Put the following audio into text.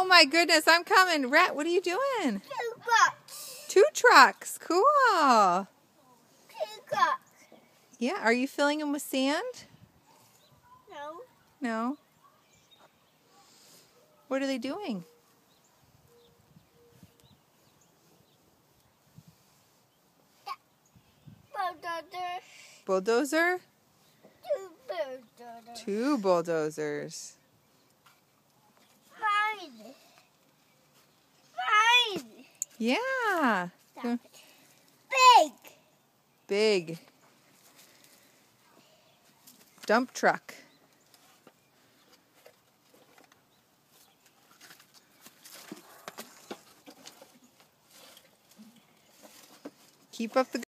Oh my goodness, I'm coming. Rhett, what are you doing? 2 trucks. 2 trucks. Cool. 2 trucks. Yeah, are you filling them with sand? No. No. What are they doing? Bulldozer. Bulldozer? 2 bulldozers. 2 bulldozers. Mine. Yeah. Big. Big. Dump truck. Keep up the